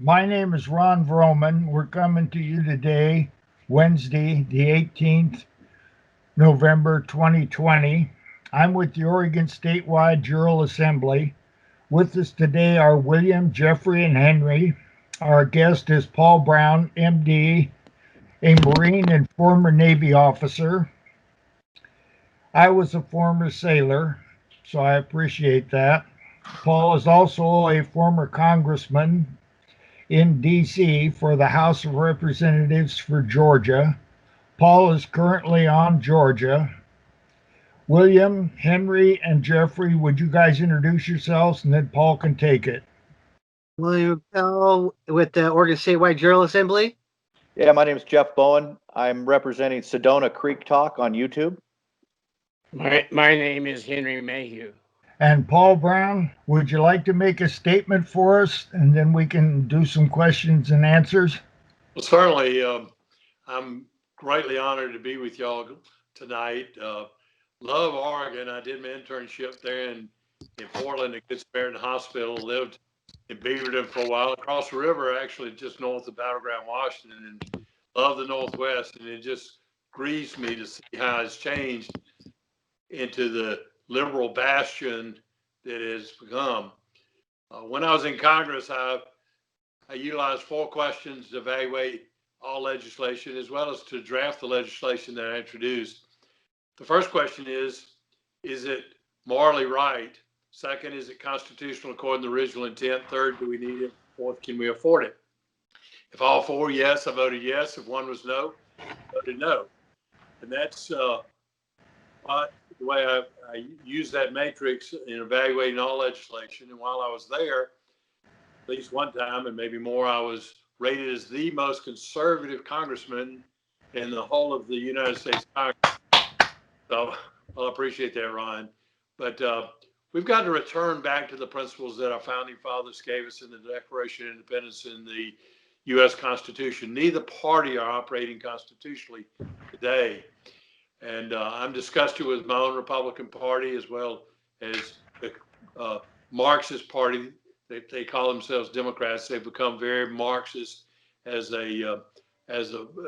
My name is RonVrooman. We're coming to you today, Wednesday, the 18th, November 2020. I'm with the Oregon Statewide Jural Assembly. With us today are William, Jeffrey, and Henry. Our guest is Paul Brown, MD, a Marine and former Navy officer. I was a former sailor, so I appreciate that. Paul is also a former congressman in D.C. for the House of Representatives for Georgia. Paul is currently on Georgia. William, Henry, and Jeffrey, would you guys introduce yourselves and then Paul can take it? William Bell with the Oregon Statewide Jural Assembly. Yeah, my name is Jeff Bowen. I'm representing Sedona Creek Talk on YouTube. My name is Henry Mayhew. And Paul Brown, would you like to make a statement for us and then we can do some questions and answers? Well, certainly. I'm greatly honored to be with y'all tonight. Love Oregon. I did my internship there in Portland at Good Samaritan Hospital. Lived in Beaverton for a while, across the river, actually, just north of Battleground, Washington, and love the Northwest. And it just grieves me to see how it's changed into the liberal bastion that it has become. When I was in Congress, I utilized 4 questions to evaluate all legislation as well as to draft the legislation that I introduced. The first question is it morally right? Second, is it constitutional according to the original intent? Third, do we need it? Fourth, can we afford it? If all 4 yes, I voted yes. If one was no, I voted no. And that's the way I use that matrix in evaluating all legislation. And while I was there, at least one time and maybe more, I was rated as the most conservative congressman in the whole of the United States Congress. So I appreciate that, Ron. But we've got to return back to the principles that our founding fathers gave us in the Declaration of Independence and the U.S. Constitution. Neither party are operating constitutionally today. And I'm disgusted with my own Republican Party as well as the Marxist Party. They call themselves Democrats. They've become very Marxist as a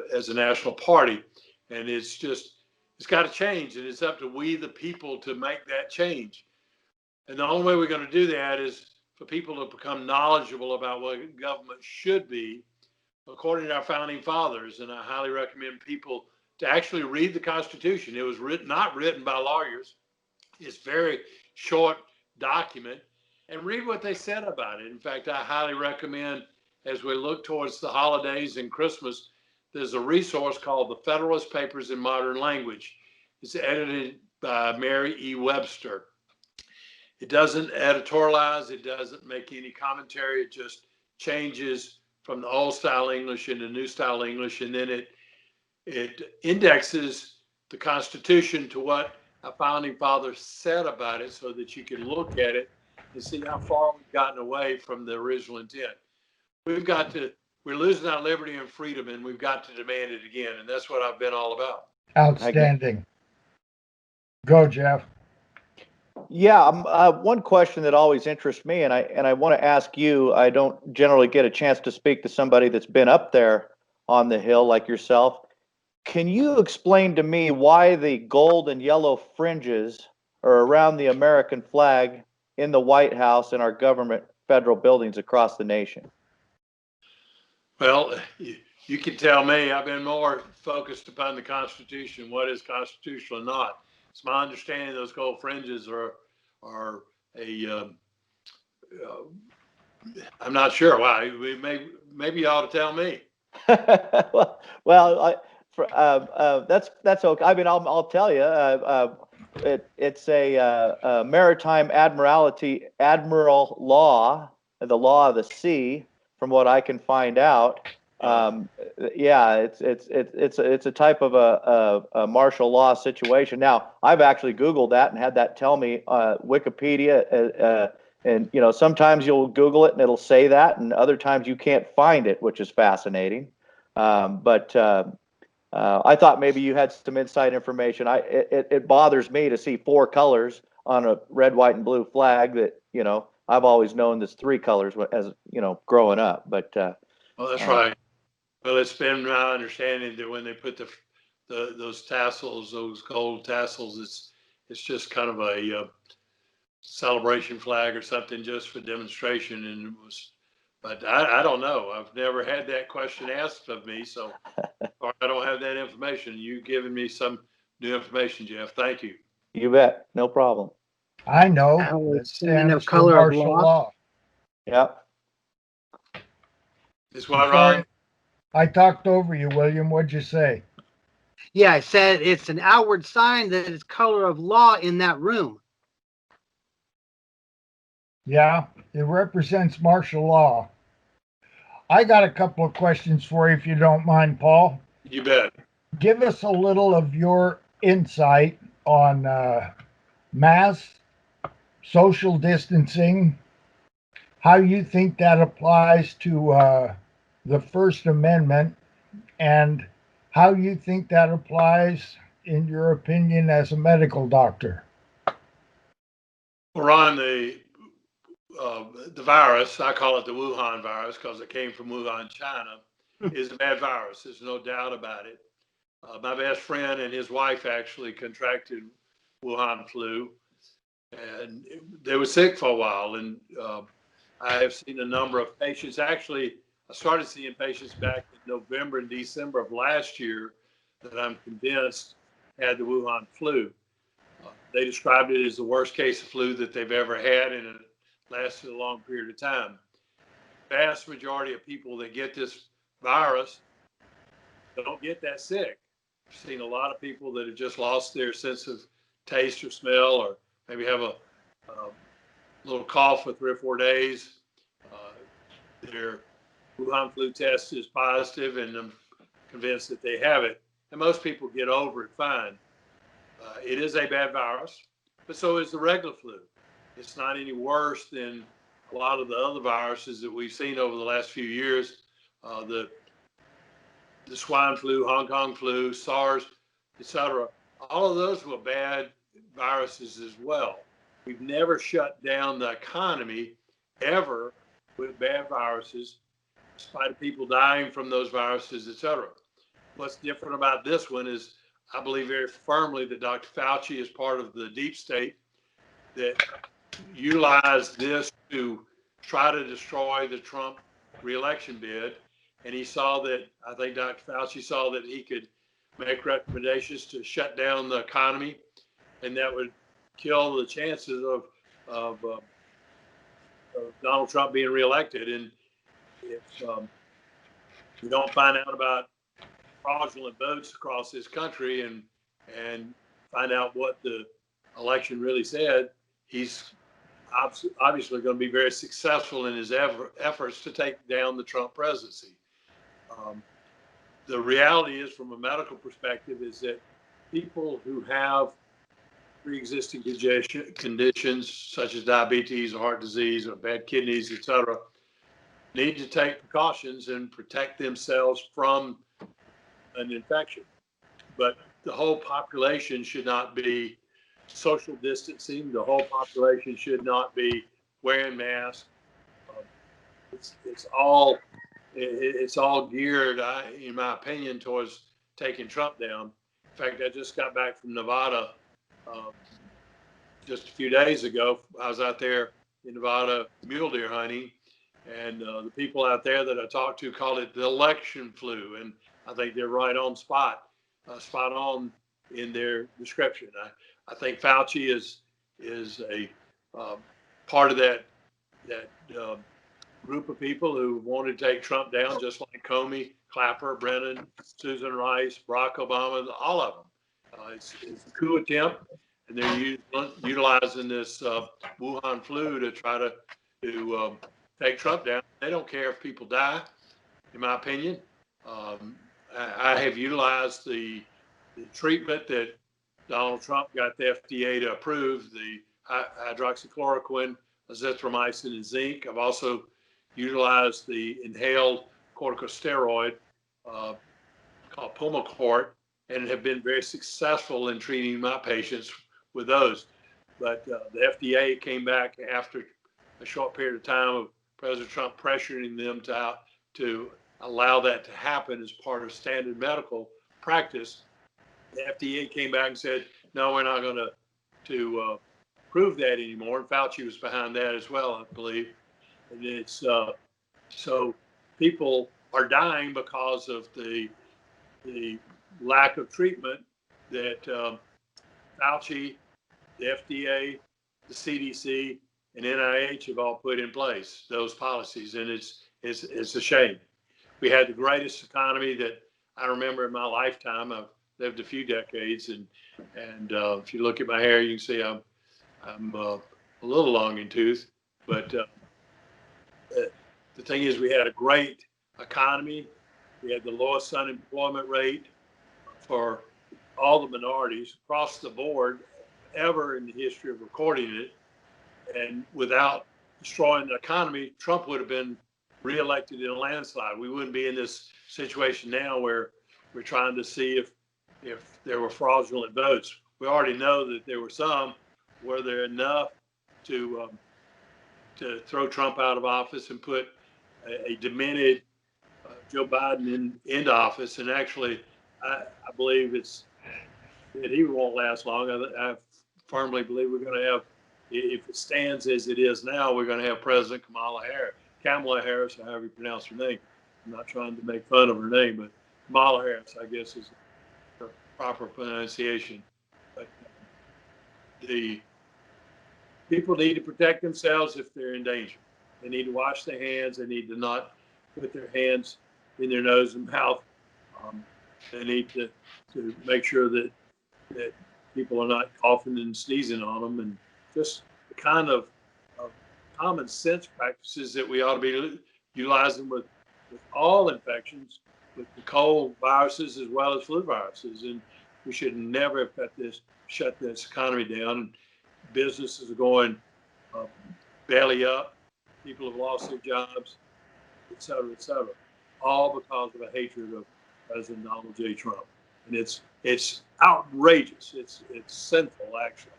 national party, and it's got to change. And it's up to we the people to make that change. And the only way we're going to do that is for people to become knowledgeable about what government should be, according to our founding fathers. And I highly recommend people to actually read the Constitution. It was not written by lawyers. It's a very short document, and read what they said about it. In fact, I highly recommend, as we look towards the holidays and Christmas, there's a resource called the Federalist Papers in Modern Language. It's edited by Mary E. Webster. It doesn't editorialize. It doesn't make any commentary. It just changes from the old style English into new style English, and then it indexes the Constitution to what our founding fathers said about it so that you can look at it and see how far we've gotten away from the original intent. We're losing our liberty and freedom, and we've got to demand it again. And that's what I've been all about. Outstanding. Go, Jeff. Yeah, one question that always interests me, and I want to ask you. I don't generally get a chance to speak to somebody that's been up there on the Hill like yourself. Can you explain to me why the gold and yellow fringes are around the American flag in the White House and our government federal buildings across the nation? Well, you can tell me. I've been more focused upon the Constitution, what is constitutional or not. It's my understanding those gold fringes are I'm not sure why. Maybe you ought to tell me. Well, that's okay. I mean, I'll tell you. It's a maritime admiral law, the law of the sea, from what I can find out. Yeah, it's a type of a martial law situation. Now, I've actually Googled that and had that tell me Wikipedia, and sometimes you'll Google it and it'll say that, and other times you can't find it, which is fascinating. But I thought maybe you had some inside information. It bothers me to see 4 colors on a red, white, and blue flag that I've always known there's three colors as growing up. But Well, that's right. Well, it's been my understanding that when they put those tassels, those gold tassels, it's just kind of a celebration flag or something just for demonstration. And it was, but I don't know. I've never had that question asked of me, so or I don't have that information. You've given me some new information, Jeff. Thank you. you bet, no problem. I know. Oh, That it's sign stands of for color of martial law. law. Yep. Is what, Sorry, Ron? I talked over you, William. What'd you say? Yeah, I said it's an outward sign that it's color of law in that room. Yeah, it represents martial law. I got a couple of questions for you, if you don't mind, Paul. You bet. Give us a little of your insight on mask, social distancing, how you think that applies to the First Amendment, and how you think that applies, in your opinion, as a medical doctor. Well, Ron, the virus, I call it the Wuhan virus because it came from Wuhan, China, is a bad virus. There's no doubt about it. My best friend and his wife actually contracted Wuhan flu, and they were sick for a while. And I have seen a number of patients. Actually, I started seeing patients back in November and December of last year that I'm convinced had the Wuhan flu. They described it as the worst case of flu that they've ever had, and it lasted a long period of time. Vast majority of people that get this virus don't get that sick. I've seen a lot of people that have just lost their sense of taste or smell, or maybe have a little cough for 3 or 4 days. Their Wuhan flu test is positive, and I'm convinced that they have it. And most people get over it fine. It is a bad virus, but so is the regular flu. It's not any worse than a lot of the other viruses that we've seen over the last few years. The swine flu, Hong Kong flu, SARS, etc. All of those were bad viruses as well. We've never shut down the economy ever with bad viruses, in spite of people dying from those viruses, etc. What's different about this one is I believe very firmly that Dr. Fauci is part of the deep state that utilized this to try to destroy the Trump reelection bid. And he saw that, I think Dr. Fauci saw that he could make recommendations to shut down the economy, and that would kill the chances of Donald Trump being reelected. And if we don't find out about fraudulent votes across this country and find out what the election really said, he's obviously going to be very successful in his efforts to take down the Trump presidency. The reality is, from a medical perspective, is that people who have pre-existing conditions such as diabetes or heart disease or bad kidneys, etc., need to take precautions and protect themselves from an infection. But the whole population should not be social distancing. The whole population should not be wearing masks. It's all geared, in my opinion, towards taking Trump down. In fact, I just got back from Nevada just a few days ago. I was out there in Nevada mule deer hunting, and the people out there that I talked to called it the election flu, and I think they're right on spot on in their description. I think Fauci is a part of that group of people who wanted to take Trump down, just like Comey, Clapper, Brennan, Susan Rice, Barack Obama, all of them. It's a coup attempt, and they're utilizing this Wuhan flu to try to take Trump down. They don't care if people die, in my opinion. I have utilized the treatment that Donald Trump got the FDA to approve, the hydroxychloroquine, azithromycin, and zinc. I've also utilized the inhaled corticosteroid called Pulmicort, and have been very successful in treating my patients with those. But the FDA came back after a short period of time of President Trump pressuring them to allow that to happen as part of standard medical practice, the FDA came back and said, no, we're not going to prove that anymore. And Fauci was behind that as well, I believe. And it's so people are dying because of the lack of treatment that Fauci, the FDA, the CDC, and NIH have all put in place, those policies. And it's a shame. We had the greatest economy that I remember in my lifetime. I've lived a few decades, and if you look at my hair, you can see I'm a little long in tooth. But the thing is, we had a great economy. We had the lowest unemployment rate for all the minorities across the board ever in the history of recording it. And without destroying the economy, Trump would have been reelected in a landslide. We wouldn't be in this situation now where we're trying to see if there were fraudulent votes. We already know that there were some. Were there enough to throw Trump out of office and put a demented Joe Biden into office? And actually, I believe that he won't last long. I firmly believe we're going to have, if it stands as it is now, we're going to have President Kamala Harris, or however you pronounce her name. I'm not trying to make fun of her name, but Kamala Harris, I guess, is the proper pronunciation. But the people need to protect themselves if they're in danger. They need to wash their hands. They need to not put their hands in their nose and mouth. They need to make sure that people are not coughing and sneezing on them, and just the kind of common sense practices that we ought to be utilizing with all infections, with the cold viruses as well as flu viruses. And we should never have shut this economy down. Businesses are going belly up. People have lost their jobs, et cetera, all because of a hatred of President Donald J. Trump. And it's outrageous. It's sinful, actually,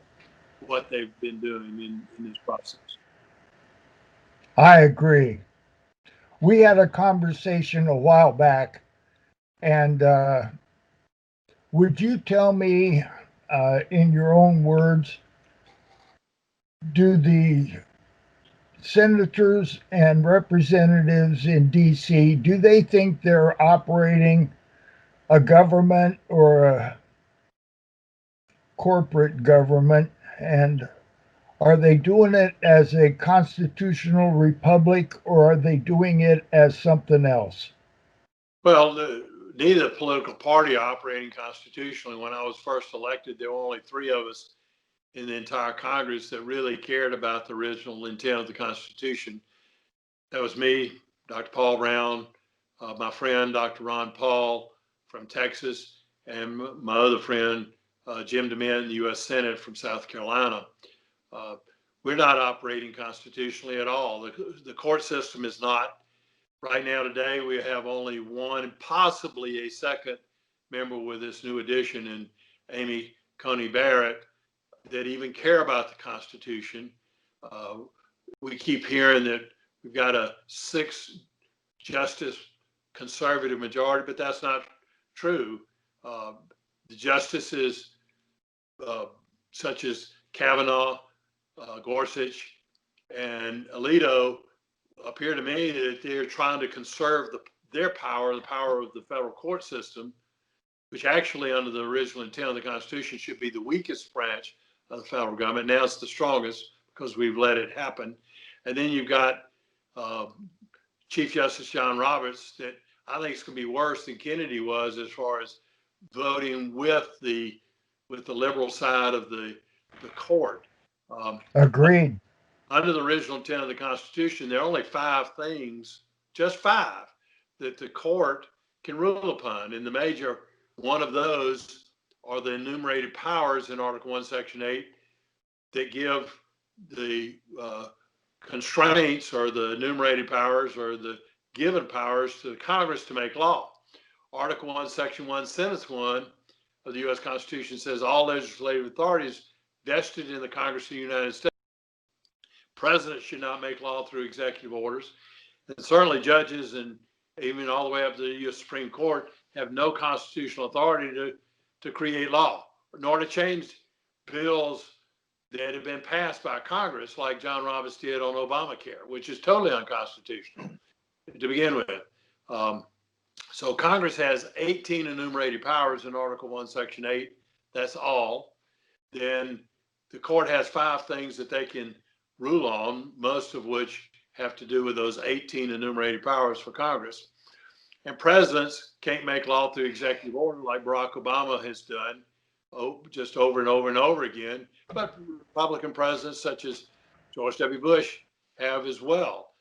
what they've been doing in this process. I agree. We had a conversation a while back, and would you tell me, in your own words, do the senators and representatives in D.C., do they think they're operating a government or a corporate government? And are they doing it as a constitutional republic, or are they doing it as something else? Well, neither political party operating constitutionally. When I was first elected, there were only 3 of us in the entire Congress that really cared about the original intent of the Constitution. That was me, Dr. Paul Brown, my friend, Dr. Ron Paul from Texas, and my other friend, Jim DeMint in the U.S. Senate from South Carolina. We're not operating constitutionally at all. The court system is not. Right now, today, we have only one, possibly a second member with this new addition, and Amy Coney Barrett, that even care about the Constitution. We keep hearing that we've got a 6-justice conservative majority, but that's not true. The justices, such as Kavanaugh, Gorsuch, and Alito, appear to me that they're trying to conserve their power, the power of the federal court system, which actually, under the original intent of the Constitution, should be the weakest branch of the federal government. Now it's the strongest because we've let it happen. And then you've got Chief Justice John Roberts, that I think is going to be worse than Kennedy was as far as voting with the liberal side of the court. Agreed. Under the original intent of the Constitution, there are only 5 things, just 5, that the court can rule upon. And the major one of those are the enumerated powers in Article 1, Section 8 that give the constraints, or the enumerated powers, or the given powers to the Congress to make law. Article 1, Section 1, Sentence 1 of the U.S. Constitution says all legislative authorities vested in the Congress of the United States. president should not make law through executive orders. And certainly judges and even all the way up to the U.S. Supreme Court have no constitutional authority to create law, nor to change bills that have been passed by Congress, like John Roberts did on Obamacare, which is totally unconstitutional to begin with. So Congress has 18 enumerated powers in Article 1, Section 8. That's all. Then the court has 5 things that they can rule on, most of which have to do with those 18 enumerated powers for Congress. And presidents can't make law through executive order like Barack Obama has done just over and over and over again. But Republican presidents such as George W. Bush have as well.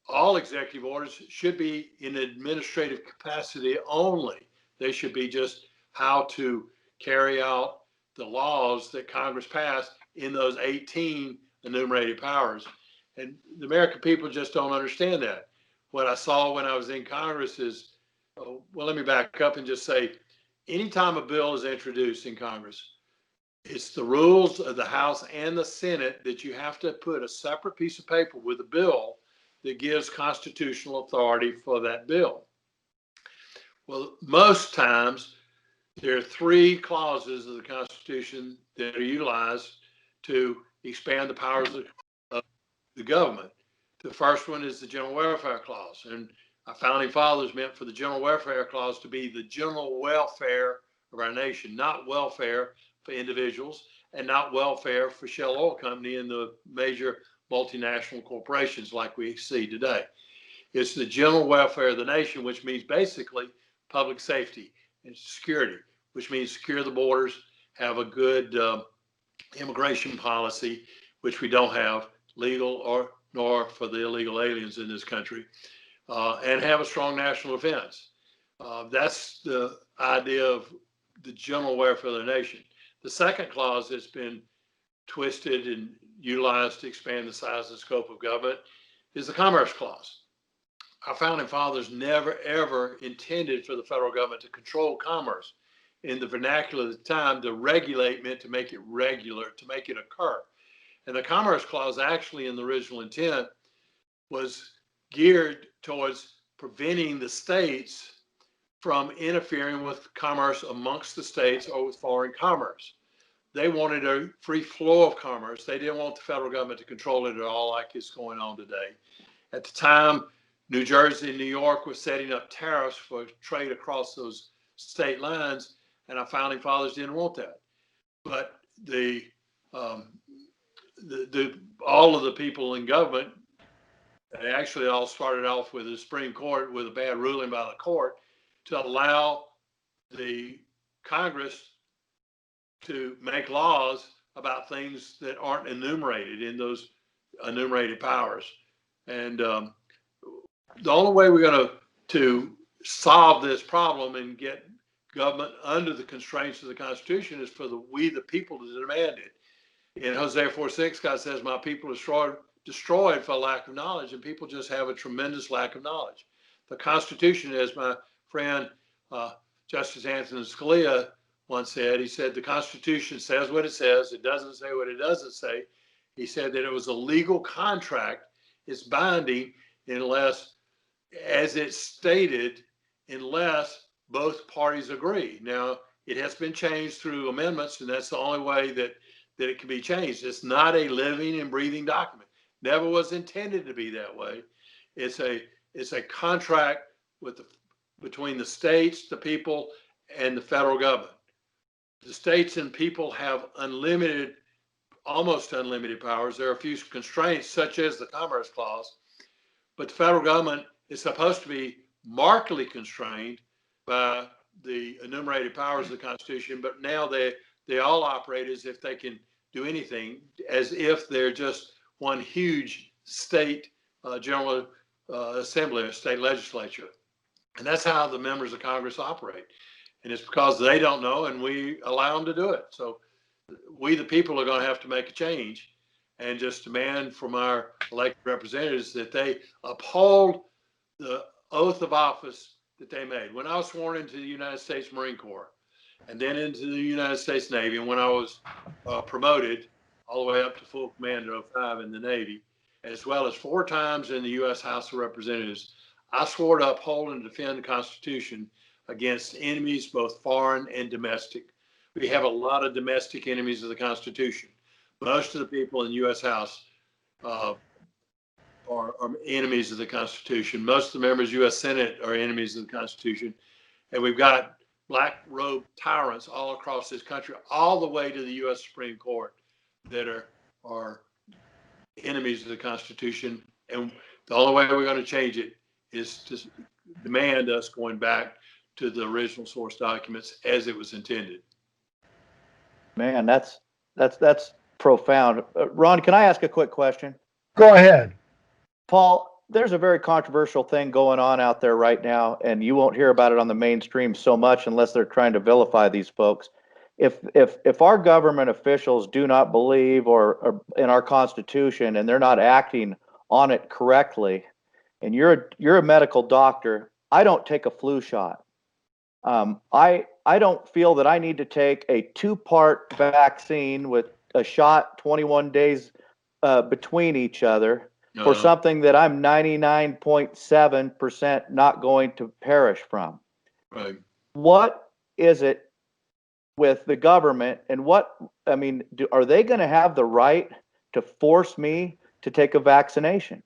All executive orders should be in administrative capacity only. They should be just how to carry out the laws that Congress passed in those 18 enumerated powers. And the American people just don't understand that. What I saw when I was in Congress is, well, let me back up and just say, anytime a bill is introduced in Congress, it's the rules of the House and the Senate that you have to put a separate piece of paper with a bill that gives constitutional authority for that bill. Well, most times there are 3 clauses of the Constitution that are utilized to expand the powers of the government. The first one is the General Welfare Clause, and our founding fathers meant for the General Welfare Clause to be the general welfare of our nation, not welfare for individuals and not welfare for Shell Oil Company and the major multinational corporations like we see today. It's the general welfare of the nation, which means basically public safety and security, which means secure the borders, have a good immigration policy, which we don't have, legal nor for the illegal aliens in this country, and have a strong national defense. That's the idea of the general welfare of the nation. The second clause that's been twisted and utilized to expand the size and scope of government is the Commerce Clause. Our founding fathers never, ever intended for the federal government to control commerce. In the vernacular of the time, to regulate meant to make it regular, to make it occur. And the Commerce Clause actually in the original intent was geared towards preventing the states from interfering with commerce amongst the states or with foreign commerce. They wanted a free flow of commerce. They didn't want the federal government to control it at all like it's going on today. At the time, New Jersey and New York were setting up tariffs for trade across those state lines, and our founding fathers didn't want that. But all of the people in government, they actually all started off with the Supreme Court with a bad ruling by the court to allow the Congress to make laws about things that aren't enumerated in those enumerated powers. And the only way we're going to solve this problem and get government under the constraints of the Constitution is for we the people to demand it. In Hosea 4:6, God says, my people are destroyed for lack of knowledge, and people just have a tremendous lack of knowledge. The Constitution, as my friend Justice Antonin Scalia once said, he said, the Constitution says what it says, it doesn't say what it doesn't say. He said that it was a legal contract, it's binding unless, as it's stated, unless both parties agree. Now, it has been changed through amendments, and that's the only way that it can be changed. It's not a living and breathing document. Never was intended to be that way. It's a contract between the states, the people, and the federal government. The states and people have almost unlimited powers. There are a few constraints, such as the Commerce Clause, but the federal government is supposed to be markedly constrained by the enumerated powers of the Constitution, but now they all operate as if they can do anything, as if they're just one huge state general assembly or state legislature. And that's how the members of Congress operate. And it's because they don't know and we allow them to do it. So we, the people, are going to have to make a change and just demand from our elected representatives that they uphold the oath of office that they made. When I was sworn into the United States Marine Corps and then into the United States Navy, and when I was promoted, all the way up to full Commander 05 in the Navy, as well as 4 times in the U.S. House of Representatives, I swore to uphold and defend the Constitution against enemies, both foreign and domestic. We have a lot of domestic enemies of the Constitution. Most of the people in the U.S. House are enemies of the Constitution. Most of the members of the U.S. Senate are enemies of the Constitution. And we've got black robe tyrants all across this country, all the way to the U.S. Supreme Court, that are enemies of the Constitution. And the only way we're going to change it is to demand us going back to the original source documents as it was intended. Man, that's profound. Ron, can I ask a quick question? Go ahead. Paul, there's a very controversial thing going on out there right now, and you won't hear about it on the mainstream so much unless they're trying to vilify these folks. If our government officials do not believe or in our Constitution and they're not acting on it correctly, and you're a medical doctor, I don't take a flu shot. I don't feel that I need to take a 2-part vaccine with a shot 21 days between each other for something that I'm 99.7% not going to perish from. Right. What is it with the government, and are they going to have the right to force me to take a vaccination?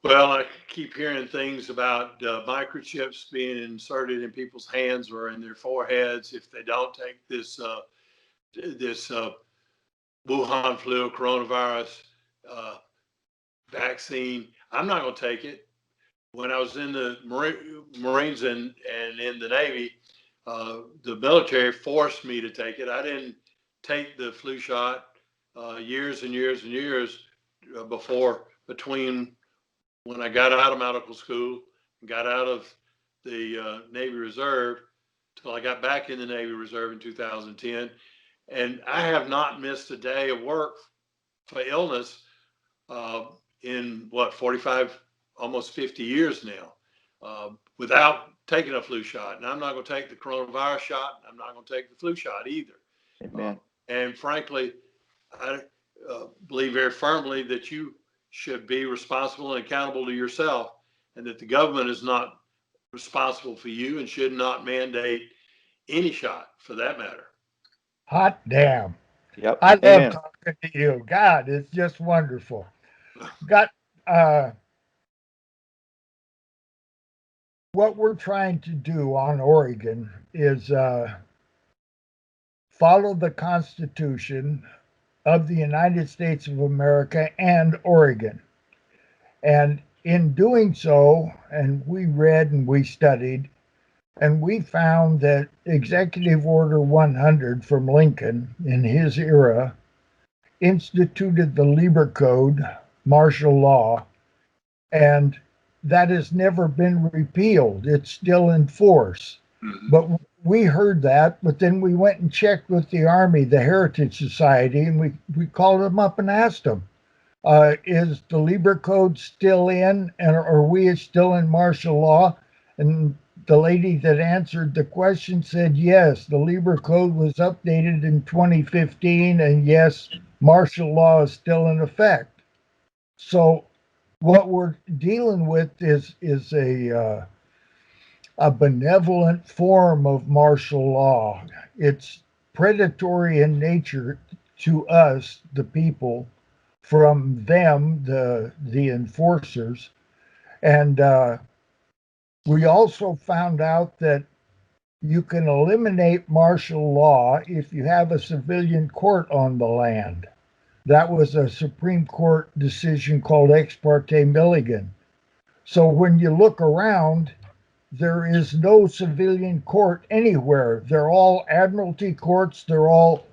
Well, I keep hearing things about microchips being inserted in people's hands or in their foreheads if they don't take this Wuhan flu coronavirus vaccine. I'm not going to take it. When I was in the Marines and in the Navy, the military forced me to take it. I didn't take the flu shot years and years and years between when I got out of medical school and got out of the Navy Reserve till I got back in the Navy Reserve in 2010. And I have not missed a day of work for illness in 45, almost 50 years now, without taking a flu shot. And I'm not going to take the coronavirus shot. I'm not going to take the flu shot either. Amen. And frankly, I believe very firmly that you should be responsible and accountable to yourself, and that the government is not responsible for you and should not mandate any shot for that matter. Hot damn. Yep. I love Amen. talking to you. God, it's just wonderful. What we're trying to do on Oregon is follow the Constitution of the United States of America and Oregon. And in doing so, and we read and we studied, and we found that Executive Order 100 from Lincoln in his era instituted the Lieber Code, martial law, and that has never been repealed. It's still in force. Mm-hmm. But we heard that, but then we went and checked with the Army, the Heritage Society, and we called them up and asked them, is the Lieber Code still in, and are we still in martial law? And the lady that answered the question said, yes, the Lieber Code was updated in 2015, and yes, martial law is still in effect. So what we're dealing with is a benevolent form of martial law. It's predatory in nature to us, the people, from them, the enforcers. And we also found out that you can eliminate martial law if you have a civilian court on the land. That was a Supreme Court decision called Ex parte Milligan. So when you look around, there is no civilian court anywhere. They're all admiralty courts. They're all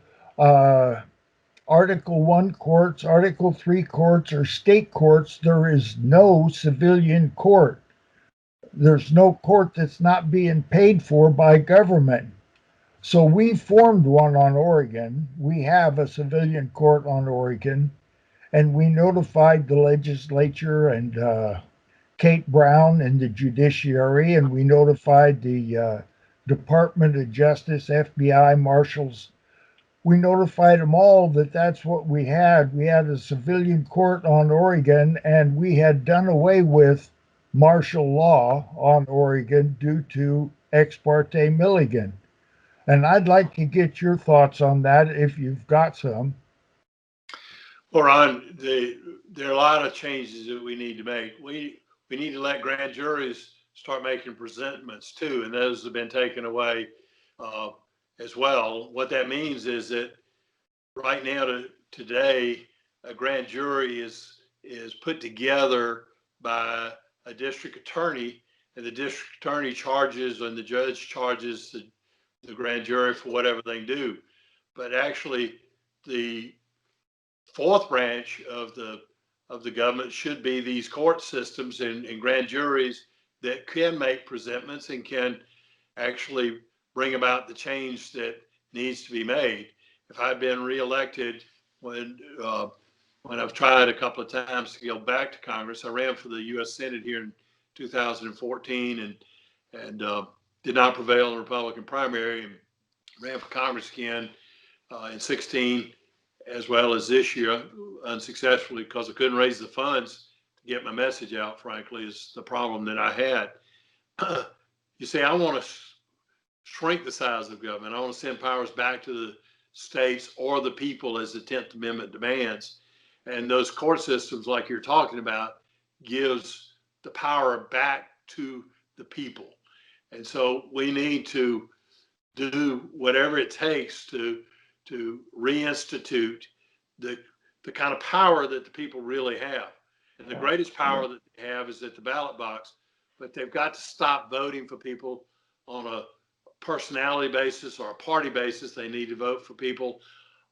Article 1 courts, Article 3 courts, or state courts. There is no civilian court. There's no court that's not being paid for by government. So we formed one on Oregon. We have a civilian court on Oregon, and we notified the legislature and Kate Brown and the judiciary, and we notified the Department of Justice, FBI, marshals, we notified them all that that's what we had. We had a civilian court on Oregon, and we had done away with martial law on Oregon due to ex parte Milligan. And I'd like to get your thoughts on that if you've got some. Well, Ron, there are a lot of changes that we need to make. We need to let grand juries start making presentments too, and those have been taken away uh, as well. What that means is that right now today, a grand jury is put together by a district attorney, and the district attorney charges and the judge charges the grand jury for whatever they do. But actually, the fourth branch of the government should be these court systems and grand juries that can make presentments and can actually bring about the change that needs to be made. If I've been reelected when I've tried a couple of times to go back to Congress, I ran for the U.S. Senate here in 2014 and did not prevail in the Republican primary, and ran for Congress again in 16 as well as this year unsuccessfully because I couldn't raise the funds to get my message out. Frankly, is the problem that I had. You see, I want to shrink the size of government. I want to send powers back to the states or the people as the 10th Amendment demands. And those court systems, like you're talking about, gives the power back to the people. And so we need to do whatever it takes to reinstitute the kind of power that the people really have. And the greatest power that they have is at the ballot box, but they've got to stop voting for people on a personality basis or a party basis. They need to vote for people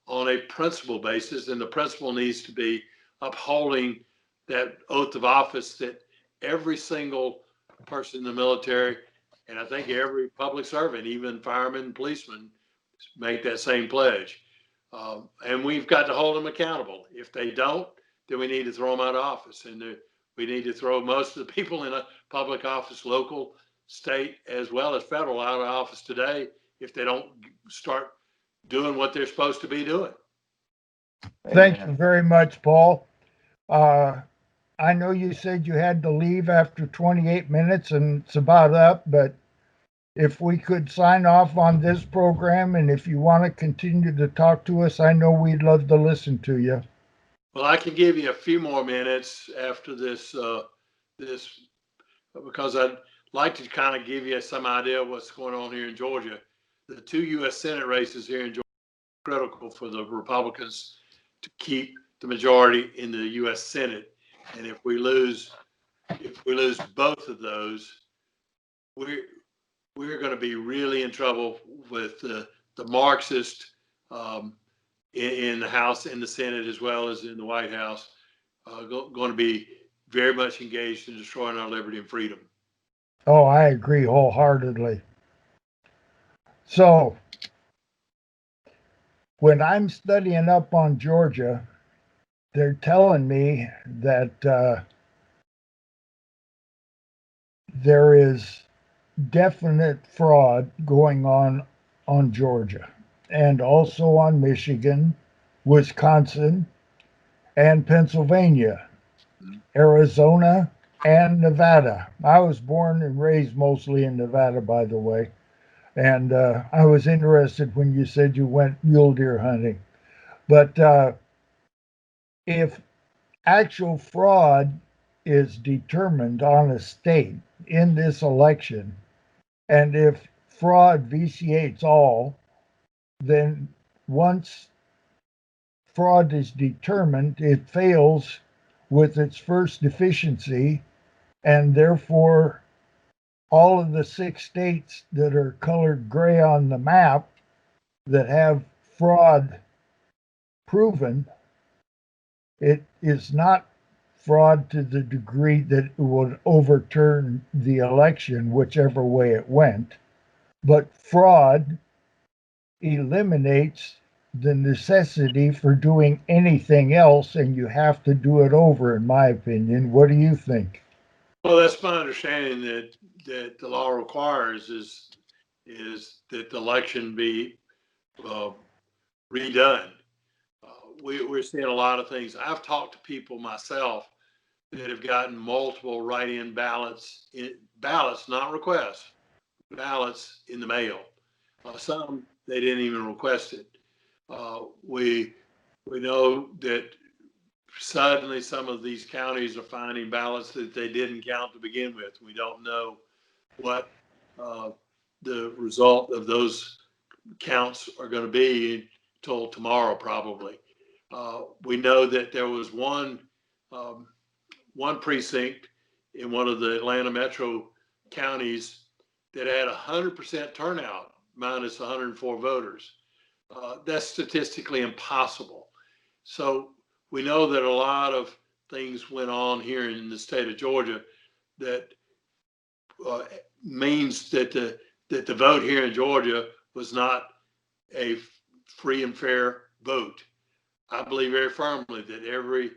on a principle basis, and the principle needs to be upholding that oath of office that every single person in the military, and I think every public servant, even firemen and policemen, make that same pledge. And we've got to hold them accountable. If they don't, then we need to throw them out of office. And we need to throw most of the people in a public office, local, state, as well as federal, out of office today if they don't start doing what they're supposed to be doing. Thank you very much, Paul. I know you said you had to leave after 28 minutes and it's about up, but if we could sign off on this program, and if you want to continue to talk to us, I know we'd love to listen to you. Well, I can give you a few more minutes after this, because I'd like to kind of give you some idea of what's going on here in Georgia. The 2 U.S. Senate races here in Georgia are critical for the Republicans to keep the majority in the U.S. Senate. And if we lose both of those, we're going to be really in trouble with the Marxist in the House, in the Senate, as well as in the White House, going to be very much engaged in destroying our liberty and freedom. Oh, I agree wholeheartedly. So, when I'm studying up on Georgia, they're telling me that there is definite fraud going on Georgia, and also on Michigan, Wisconsin, and Pennsylvania, Arizona, and Nevada. I was born and raised mostly in Nevada, by the way, and I was interested when you said you went mule deer hunting. But if actual fraud is determined on a state in this election, and if fraud vitiates all, then once fraud is determined, it fails with its first deficiency, and therefore all of the 6 states that are colored gray on the map that have fraud proven, it is not fraud to the degree that it would overturn the election, whichever way it went, but fraud eliminates the necessity for doing anything else, and you have to do it over, in my opinion. What do you think? Well, that's my understanding that the law requires is that the election be redone. We're seeing a lot of things. I've talked to people myself that have gotten multiple write-in ballots, not requests, ballots in the mail. Some they didn't even request it. We know that suddenly some of these counties are finding ballots that they didn't count to begin with. We don't know what the result of those counts are going to be until tomorrow, probably. We know that there was one precinct in one of the Atlanta metro counties that had 100% turnout minus 104 voters. That's statistically impossible. So we know that a lot of things went on here in the state of Georgia that means that the vote here in Georgia was not a free and fair vote. I believe very firmly that every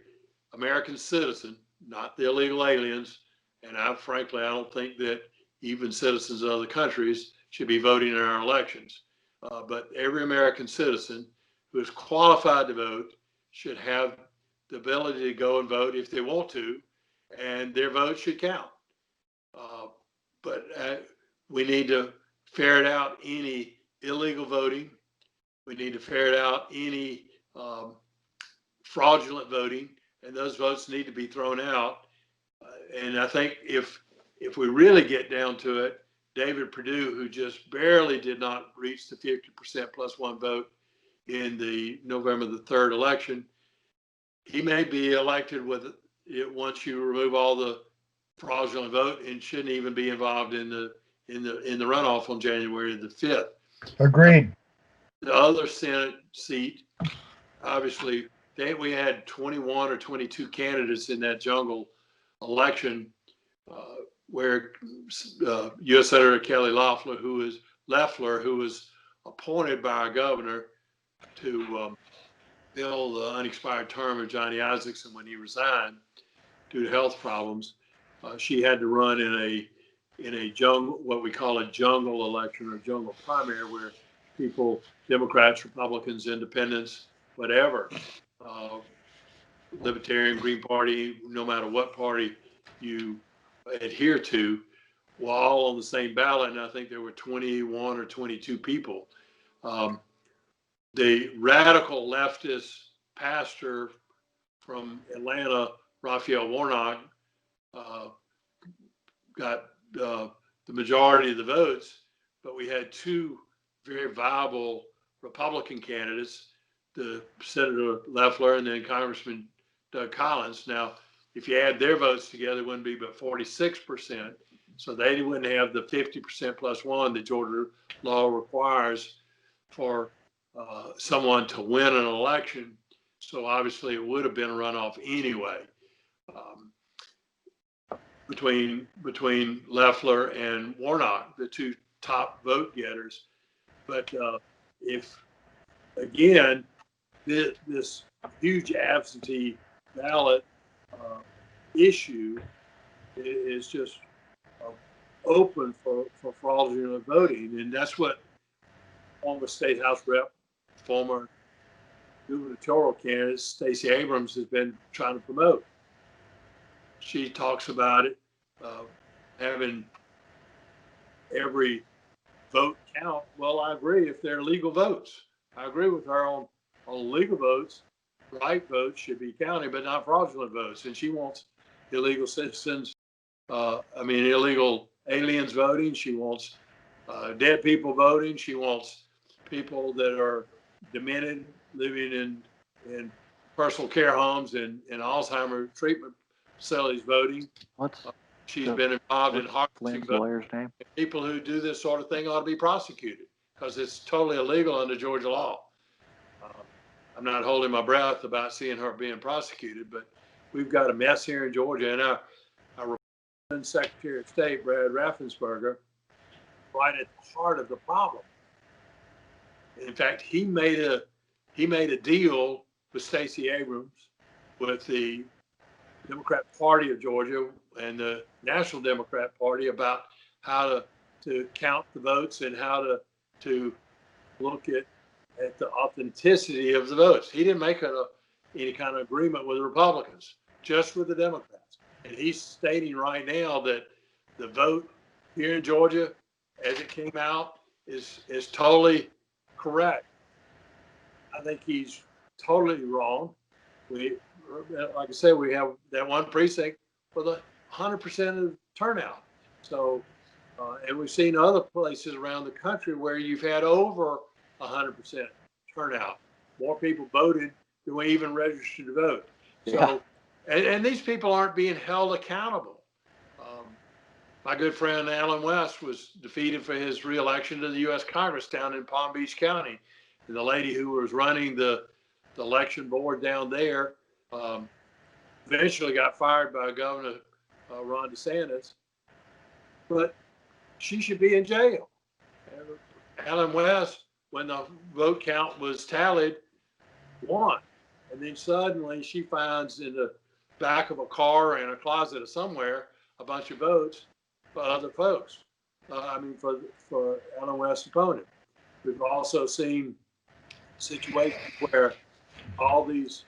American citizen, not the illegal aliens, and frankly, I don't think that even citizens of other countries should be voting in our elections. But every American citizen who is qualified to vote should have the ability to go and vote if they want to, and their vote should count. But we need to ferret out any illegal voting. We need to ferret out any fraudulent voting, and those votes need to be thrown out. And I think if we really get down to it, David Perdue, who just barely did not reach the 50% plus one vote in the November the 3rd election, he may be elected with it once you remove all the fraudulent vote and shouldn't even be involved in the runoff on January the 5th. Agreed. The other Senate seat, obviously, we had 21 or 22 candidates in that jungle election, where U.S. Senator Kelly Loeffler, who was appointed by our governor to fill the unexpired term of Johnny Isakson when he resigned due to health problems, she had to run in a jungle, what we call a jungle election or jungle primary, where people, Democrats, Republicans, Independents, whatever, Libertarian, Green Party, no matter what party you adhere to, were all on the same ballot. And I think there were 21 or 22 people. The radical leftist pastor from Atlanta, Raphael Warnock, got the majority of the votes, but we had two very viable Republican candidates, the Senator Loeffler and then Congressman Doug Collins. Now, if you add their votes together, it wouldn't be but 46%. So they wouldn't have the 50% plus one that Georgia law requires for someone to win an election. So obviously it would have been a runoff anyway, between Loeffler and Warnock, the two top vote getters. But if, again, this huge absentee ballot issue is just open for fraudulent voting, and that's what former State House Rep, former gubernatorial candidate Stacey Abrams has been trying to promote. She talks about it, having every vote count. Well, I agree if they're legal votes. I agree with her on legal votes. Right votes should be counted, but not fraudulent votes. And she wants illegal citizens, illegal aliens voting. She wants dead people voting. She wants people that are demented, living in personal care homes and Alzheimer treatment facilities voting. She's been involved in harvesting lawyer's name? People who do this sort of thing ought to be prosecuted because it's totally illegal under Georgia law. I'm not holding my breath about seeing her being prosecuted, but we've got a mess here in Georgia, and our Republican Secretary of State, Brad Raffensperger, right at the heart of the problem. In fact, he made a deal with Stacey Abrams, with the Democrat Party of Georgia and the National Democrat Party about how to count the votes and how to look at at the authenticity of the votes. He didn't make any kind of agreement with the Republicans, just with the Democrats. And he's stating right now that the vote here in Georgia, as it came out, is totally correct. I think he's totally wrong. We, like I said, we have that one precinct with 100% of turnout. So, and we've seen other places around the country where you've had over 100% turnout. More people voted than we even registered to vote. So, and these people aren't being held accountable. My good friend Alan West was defeated for his reelection to the U.S. Congress down in Palm Beach County. And the lady who was running the election board down there eventually got fired by Governor Ron DeSantis. But she should be in jail. Alan West, when the vote count was tallied, won. And then suddenly she finds in the back of a car or in a closet or somewhere a bunch of votes for other folks. For Alan West's opponent. We've also seen situations where all these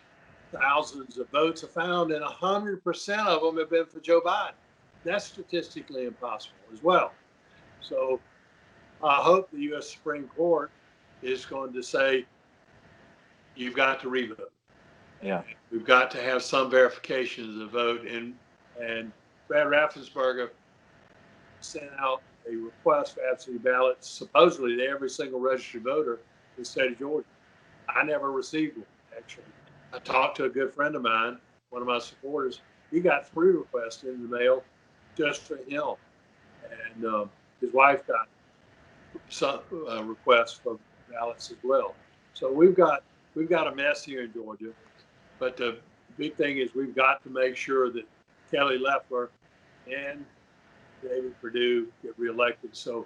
thousands of votes are found and 100% of them have been for Joe Biden. That's statistically impossible as well. So I hope the U.S. Supreme Court is going to say, you've got to revote. Yeah. We've got to have some verification of the vote. And Brad Raffensperger sent out a request for absentee ballots, supposedly to every single registered voter in the state of Georgia. I never received one, actually. I talked to a good friend of mine, one of my supporters. He got 3 requests in the mail just for him. And his wife got some requests for ballots as well. So we've got a mess here in Georgia. But the big thing is we've got to make sure that Kelly Loeffler and David Perdue get reelected. So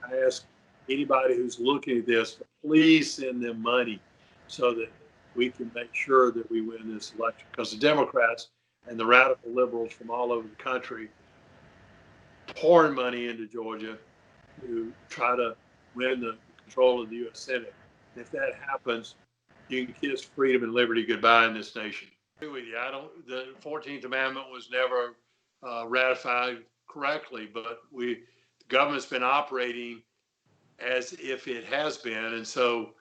I ask anybody who's looking at this to please send them money so that we can make sure that we win this election. Because the Democrats and the radical liberals from all over the country pouring money into Georgia to try to win the control of the U.S. Senate. And if that happens, you can kiss freedom and liberty goodbye in this nation. I agree with you. The 14th Amendment was never ratified correctly, but the government's been operating as if it has been. And so,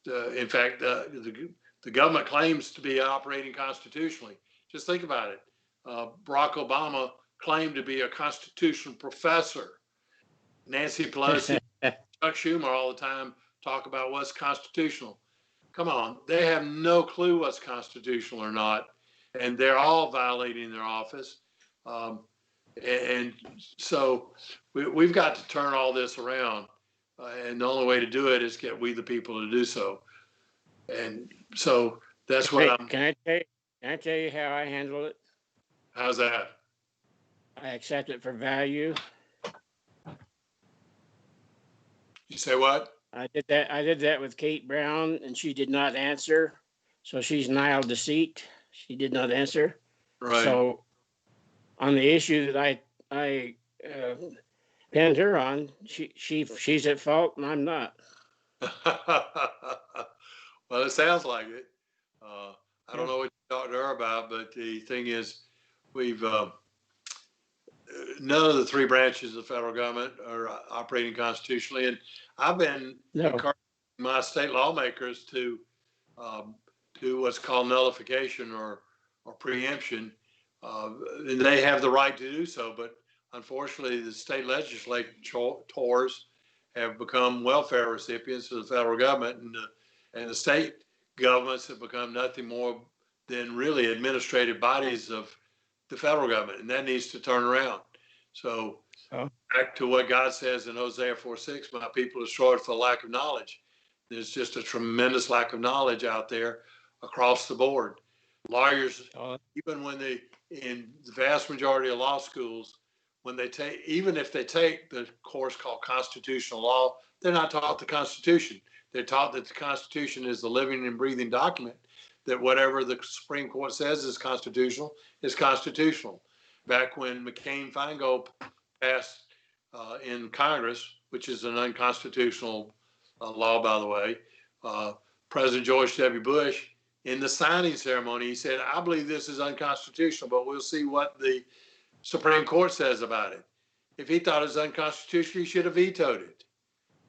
in fact, the government claims to be operating constitutionally. Just think about it. Barack Obama claimed to be a constitutional professor. Nancy Pelosi, Chuck Schumer all the time talk about what's constitutional. Come on, they have no clue what's constitutional or not, and they're all violating their office. And so we've got to turn all this around, and the only way to do it is get we the people to do so. And so that's what I'm. Can I tell you how I handle it? How's that? I accept it for value. You say what? I did that with Kate Brown, and she did not answer. So she's nihil deceit. She did not answer. Right. So on the issue that I pinned her on, she's at fault and I'm not. Well, it sounds like it. I don't know what you talked to her about, but the thing is, we've none of the 3 branches of the federal government are operating constitutionally, and I've been encouraging my state lawmakers to do what's called nullification or preemption, and they have the right to do so. But unfortunately, the state legislators have become welfare recipients of the federal government, and the state governments have become nothing more than really administrative bodies of the federal government, and that needs to turn around. So back to what God says in Hosea 4:6, my people are destroyed for lack of knowledge. There's just a tremendous lack of knowledge out there across the board. Lawyers, even when in the vast majority of law schools, even if they take the course called constitutional law, they're not taught the Constitution. They're taught that the Constitution is the living and breathing document, that whatever the Supreme Court says is constitutional is constitutional. Back when McCain-Feingold passed in Congress, which is an unconstitutional law, by the way, President George W. Bush, in the signing ceremony, he said, I believe this is unconstitutional, but we'll see what the Supreme Court says about it. If he thought it was unconstitutional, he should have vetoed it.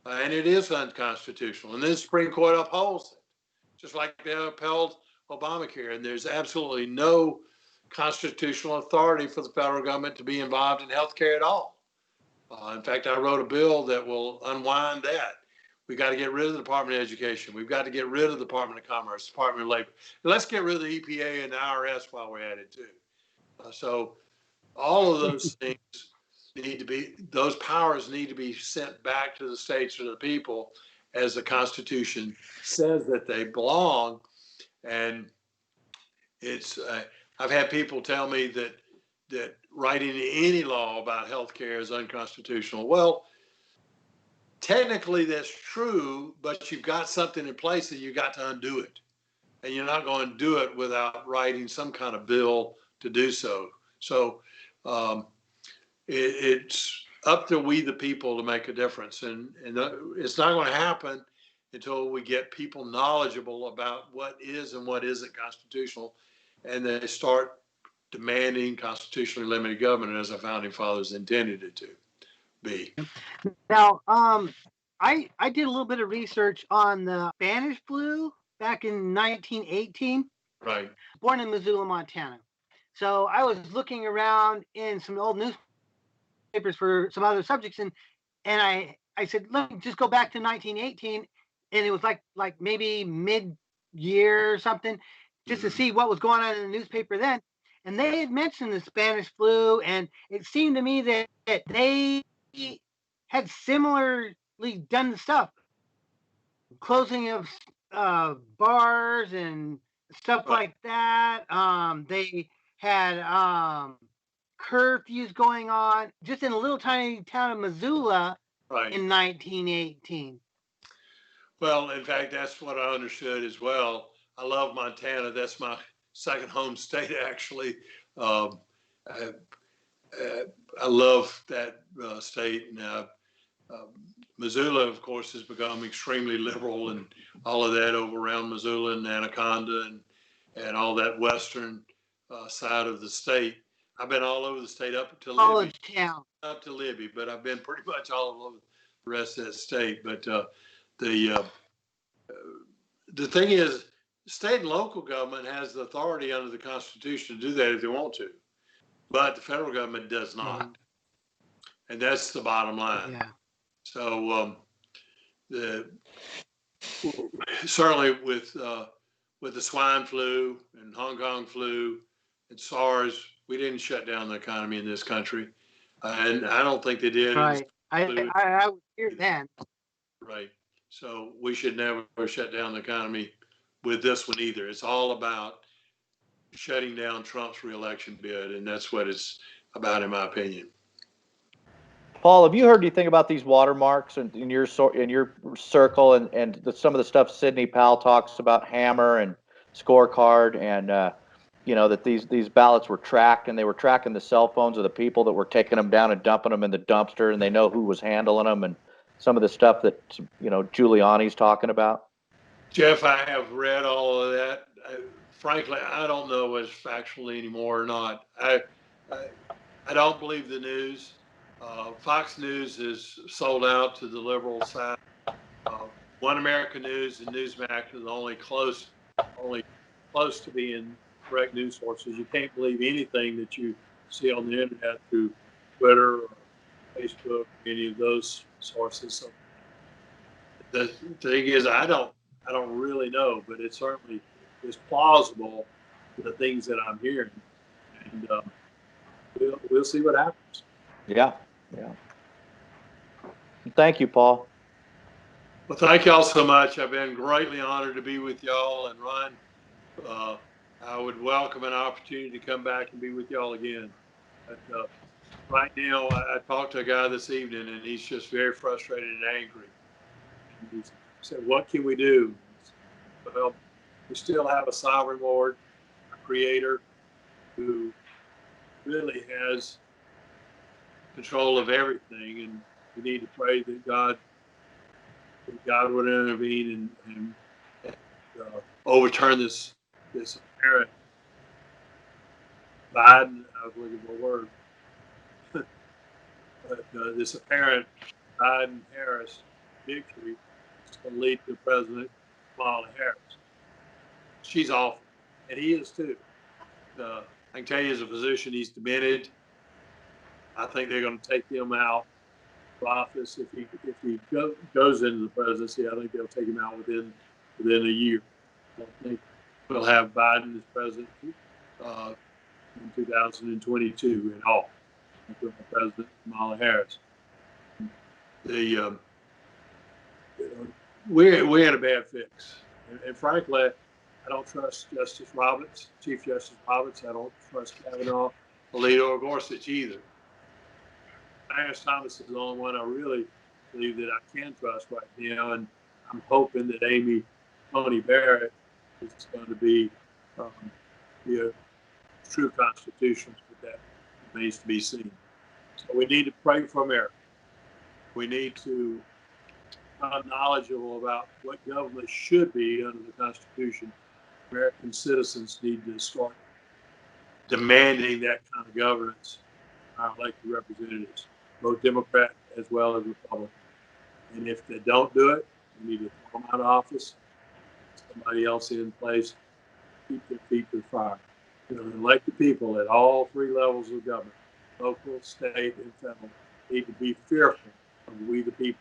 And it is unconstitutional. And then the Supreme Court upholds it, just like they upheld Obamacare. And there's absolutely no constitutional authority for the federal government to be involved in healthcare at all. In fact, I wrote a bill that will unwind that. We got to get rid of the Department of Education. We've got to get rid of the Department of Commerce, Department of Labor. Let's get rid of the EPA and the IRS while we're at it too. So all of those things those powers need to be sent back to the states or the people as the Constitution says that they belong. And it's, I've had people tell me that writing any law about healthcare is unconstitutional. Well, technically that's true, but you've got something in place and you've got to undo it. And you're not going to do it without writing some kind of bill to do so. So it's up to we the people to make a difference. And it's not going to happen until we get people knowledgeable about what is and what isn't constitutional. And they start demanding constitutionally limited government as the founding fathers intended it to be. Now, I did a little bit of research on the Spanish flu back in 1918. Right. Born in Missoula, Montana. So I was looking around in some old newspapers for some other subjects, and I said, let me just go back to 1918, and it was like maybe mid-year or something, just to see what was going on in the newspaper then. And they had mentioned the Spanish flu, and it seemed to me that they had similarly done the stuff, closing of bars and stuff like that. They had curfews going on just in a little tiny town of Missoula in 1918. Well, in fact, that's what I understood as well. I love Montana. That's my second home state, actually. I love that state. Now, Missoula, of course, has become extremely liberal and all of that over around Missoula and Anaconda and all that western side of the state. I've been all over the state up to Libby. Up to Libby, but I've been pretty much all over the rest of that state. But the thing is, state and local government has the authority under the Constitution to do that if they want to, but the federal government does not, and that's the bottom line. Yeah. So certainly with the swine flu and Hong Kong flu and SARS, we didn't shut down the economy in this country, and I don't think they did. Right. I was here then. Right. So we should never shut down the economy with this one either. It's all about shutting down Trump's reelection bid, and that's what it's about, in my opinion. Paul, have you heard anything about these watermarks in your circle and some of the stuff Sidney Powell talks about, hammer and scorecard, and that these ballots were tracked, and they were tracking the cell phones of the people that were taking them down and dumping them in the dumpster, and they know who was handling them, and some of the stuff that Giuliani's talking about? Jeff, I have read all of that. Frankly, I don't know what's factual anymore or not. I don't believe the news. Fox News is sold out to the liberal side. One America News and Newsmax are the only close to being correct news sources. You can't believe anything that you see on the internet through Twitter or Facebook, any of those sources. So the thing is, I don't really know, but it certainly is plausible, the things that I'm hearing, and we'll see what happens. Yeah. Thank you, Paul. Well, thank y'all so much. I've been greatly honored to be with y'all, and Ron, I would welcome an opportunity to come back and be with y'all again. But right now, I talked to a guy this evening, and he's just very frustrated and angry. And he said, "What can we do?" Well, we still have a sovereign Lord, a creator, who really has control of everything, and we need to pray that God would intervene and overturn this apparent Biden. I was looking for a word, but this apparent Biden-Harris victory is going to lead to President Kamala Harris. She's awful, and he is too. I can tell you as a physician, he's demented. I think they're going to take him out of office if he goes into the presidency. I think they'll take him out within a year. I think we'll have Biden as president in 2022 in all. President Kamala Harris. We're in a bad fix, and frankly, I don't trust Chief Justice Roberts. I don't trust Kavanaugh, Alito, or Gorsuch either. Clarence Thomas is the only one I really believe that I can trust right now, and I'm hoping that Amy Coney Barrett is going to be a true constitutionalist, but that remains to be seen. So we need to pray for America. We need to become knowledgeable about what government should be under the Constitution. American citizens need to start demanding that kind of governance from our elected representatives, both Democrat as well as Republican. And if they don't do it, we need to throw them out of office, somebody else in place, keep their feet to the fire. Elected people at all three levels of government, local, state, and federal, need to be fearful of we the people.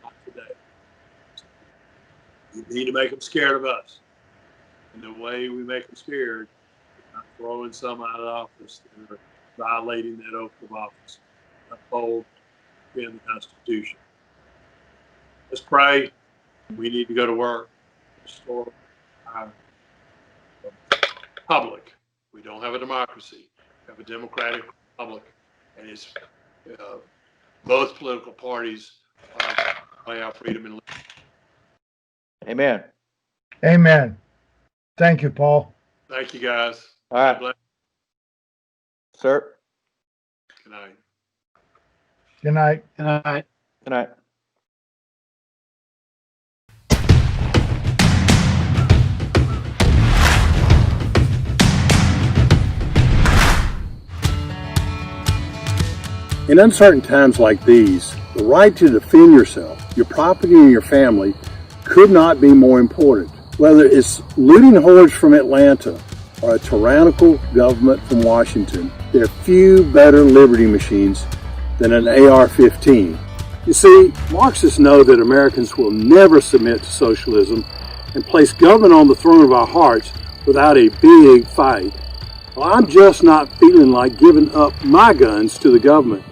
Not today. We need to make them scared of us. And the way we make them scared is not throwing some out of office that are violating that oath of office. Uphold in the Constitution. Let's pray. We need to go to work. Restore our republic. We don't have a democracy. We have a democratic republic, and it's both political parties are our freedom and liberty. Amen. Amen. Thank you, Paul. Thank you, guys. All right. Sir. Good night. Good night. Good night. Good night. In uncertain times like these, the right to defend yourself, your property, and your family could not be more important. Whether it's looting hordes from Atlanta or a tyrannical government from Washington, there are few better liberty machines than an AR-15. You see, Marxists know that Americans will never submit to socialism and place government on the throne of our hearts without a big fight. Well, I'm just not feeling like giving up my guns to the government.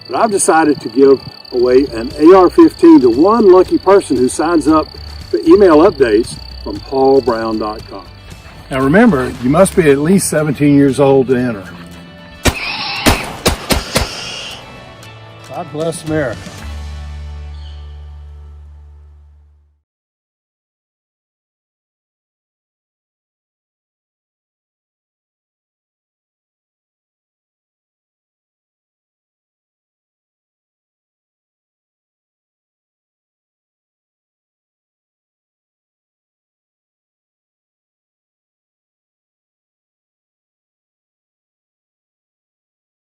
But I've decided to give away an AR-15 to one lucky person who signs up for email updates from paulbrown.com. Now remember, you must be at least 17 years old to enter. God bless America.